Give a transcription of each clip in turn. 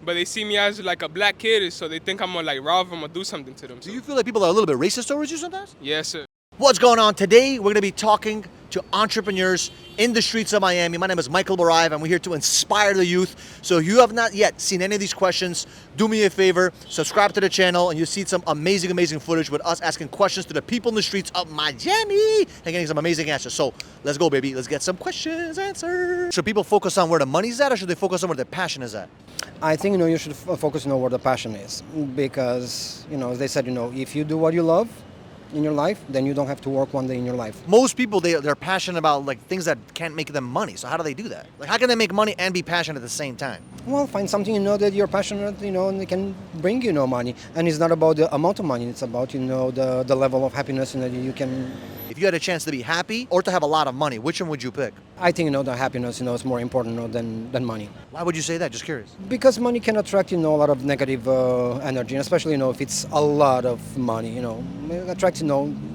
but they see me as like a black kid, so they think I'm gonna like rob them or do something to them. Do you feel like people are a little bit racist towards you sometimes? Yes, sir. What's going on? Today, we're going to be talking to entrepreneurs in the streets of Miami. My name is Michael Barayev, and we're here to inspire the youth. So if you have not yet seen any of these questions, do me a favor, subscribe to the channel, and you'll see some amazing, amazing footage with us asking questions to the people in the streets of Miami and getting some amazing answers. So let's go, baby. Let's get some questions answered. Should people focus on where the money's at, or should they focus on where their passion is at? I think you should focus on where the passion is, because as they said, if you do what you love in your life, then you don't have to work one day in your life. Most people, they're passionate about like things that can't make them money. So how do they do that? Like, how can they make money and be passionate at the same time? Well, find something that you're passionate, and it can bring money. And it's not about the amount of money; it's about the level of happiness that you can. If you had a chance to be happy or to have a lot of money, which one would you pick? I think the happiness is more important than money. Why would you say that? Just curious. Because money can attract a lot of negative energy, and especially if it's a lot of money. It attracts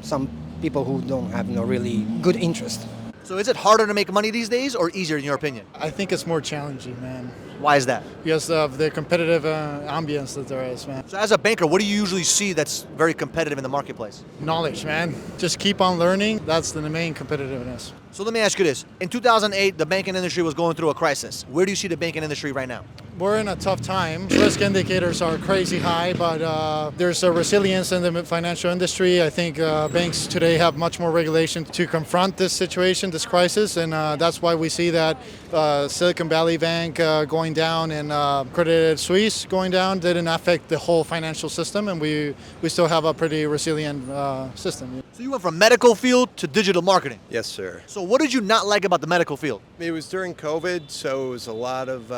some people who don't have really good interest. So is it harder to make money these days or easier in your opinion? I think it's more challenging, man. Why is that? Because of the competitive ambience that there is, man. So as a banker, what do you usually see that's very competitive in the marketplace? Knowledge, man. Just keep on learning. That's the main competitiveness. So let me ask you this. In 2008, the banking industry was going through a crisis. Where do you see the banking industry right now? We're in a tough time. Risk indicators are crazy high, but there's a resilience in the financial industry. I think banks today have much more regulation to confront this situation, this crisis, and that's why we see that Silicon Valley Bank going down and Credit Suisse going down didn't affect the whole financial system, and we still have a pretty resilient system. So you went from medical field to digital marketing. Yes, sir. So what did you not like about the medical field? It was during COVID, so it was a lot of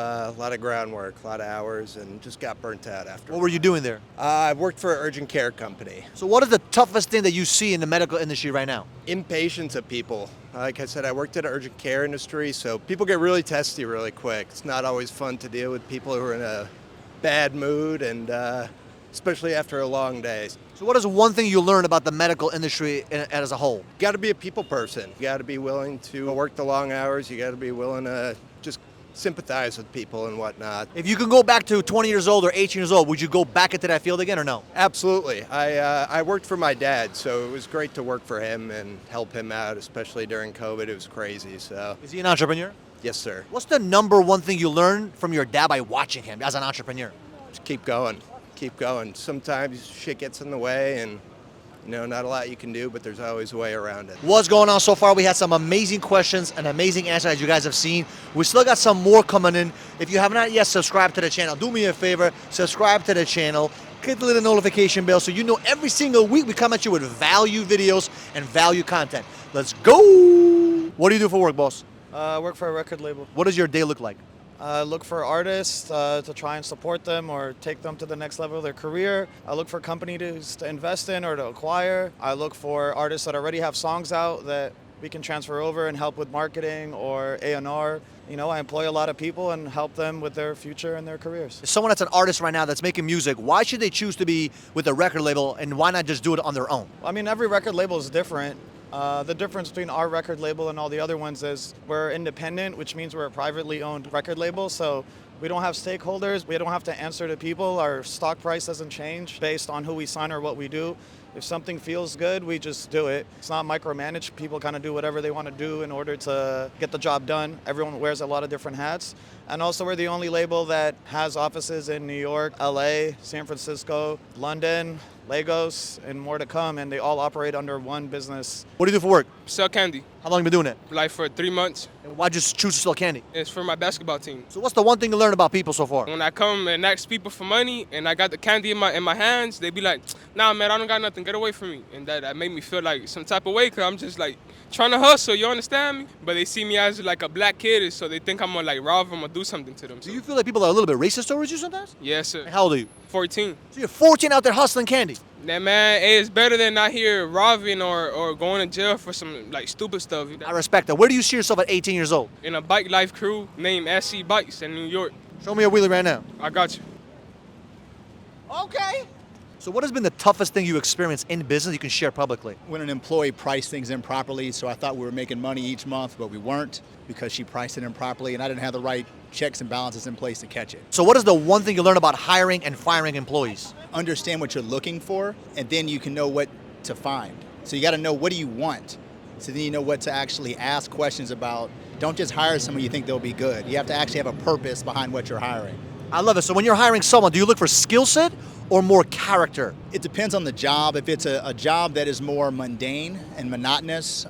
groundwork, a lot of hours, and just got burnt out after. What were you doing there? I worked for an urgent care company. So what is the toughest thing that you see in the medical industry right now? Impatience of people. Like I said, I worked at an urgent care industry, so people get really testy really quick. It's not always fun to deal with people who are in a bad mood, and especially after a long day. So what is one thing you learned about the medical industry as a whole? You got to be a people person. You got to be willing to work the long hours. You got to be willing to just sympathize with people and whatnot. If you can go back to 20 years old or 18 years old, would you go back into that field again or no? Absolutely. I worked for my dad, so it was great to work for him and help him out, especially during COVID. It was crazy. So. Is he an entrepreneur? Yes, sir. What's the number one thing you learned from your dad by watching him as an entrepreneur? Just keep going. Keep going. Sometimes shit gets in the way and not a lot you can do, but there's always a way around it. What's going on so far? We had some amazing questions and amazing answers, as you guys have seen. We still got some more coming in. If you have not yet subscribed to the channel, do me a favor, subscribe to the channel, click the little notification bell so you know every single week we come at you with value videos and value content. Let's go! What do you do for work, boss? I work for a record label. What does your day look like? Look for artists to try and support them or take them to the next level of their career. I look for companies to invest in or to acquire. I look for artists that already have songs out that we can transfer over and help with marketing or A&R. I employ a lot of people and help them with their future and their careers. If someone that's an artist right now that's making music, why should they choose to be with a record label and why not just do it on their own? I mean, every record label is different. The difference between our record label and all the other ones is we're independent, which means we're a privately owned record label. So we don't have stakeholders. We don't have to answer to people. Our stock price doesn't change based on who we sign or what we do. If something feels good, we just do it. It's not micromanaged. People kind of do whatever they want to do in order to get the job done. Everyone wears a lot of different hats. And also we're the only label that has offices in New York, LA, San Francisco, London, Lagos, and more to come, and they all operate under one business. What do you do for work? Sell candy. How long have you been doing it? Like for 3 months. And why'd you choose to sell candy? It's for my basketball team. So what's the one thing you learned about people so far? When I come and ask people for money and I got the candy in my hands, they be like, nah, man, I don't got nothing. Get away from me. And that made me feel like some type of way because I'm just like trying to hustle, you understand me? But they see me as like a black kid, so they think I'm gonna like rob them or do something to them. Do you feel like people are a little bit racist towards you sometimes? Yes, sir. And how old are you? 14. So you're 14 out there hustling candy. That man, hey, it's better than out here robbing or going to jail for some like stupid stuff. I respect that. Where do you see yourself at 18 years old? In a bike life crew named SC Bikes in New York. Show me a wheelie right now. I got you. Okay. So what has been the toughest thing you experienced in business you can share publicly? When an employee priced things improperly, so I thought we were making money each month, but we weren't because she priced it improperly and I didn't have the right checks and balances in place to catch it. So what is the one thing you learn about hiring and firing employees? Understand what you're looking for, and then you can know what to find. So you got to know, what do you want? So then you know what to actually ask questions about. Don't just hire someone you think they'll be good. You have to actually have a purpose behind what you're hiring. I love it. So when you're hiring someone, do you look for skill set or more character? It depends on the job. If it's a job that is more mundane and monotonous,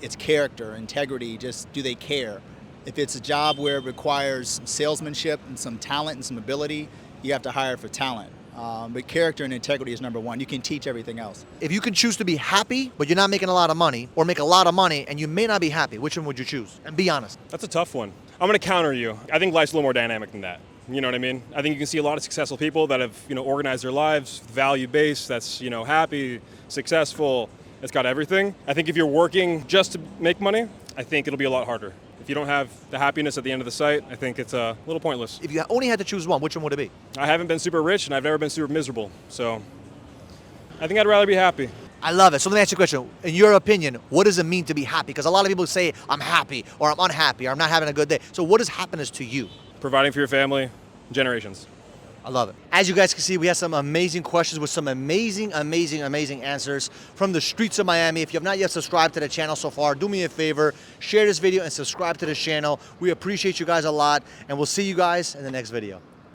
it's character, integrity, just do they care? If it's a job where it requires salesmanship and some talent and some ability, you have to hire for talent. But character and integrity is number one. You can teach everything else. If you can choose to be happy, but you're not making a lot of money, or make a lot of money and you may not be happy, which one would you choose? And be honest. That's a tough one. I'm going to counter you. I think life's a little more dynamic than that. You know what I mean? I think you can see a lot of successful people that have, organized their lives, value-based, that's, happy, successful, it's got everything. I think if you're working just to make money, I think it'll be a lot harder. If you don't have the happiness at the end of the sight, I think it's a little pointless. If you only had to choose one, which one would it be? I haven't been super rich and I've never been super miserable. So I think I'd rather be happy. I love it. So let me ask you a question. In your opinion, what does it mean to be happy? Because a lot of people say, I'm happy, or I'm unhappy, or I'm not having a good day. So what is happiness to you? Providing for your family, generations. I love it. As you guys can see, we have some amazing questions with some amazing answers from the streets of Miami. If you have not yet subscribed to the channel so far, do me a favor, share this video and subscribe to the channel. We appreciate you guys a lot, and we'll see you guys in the next video.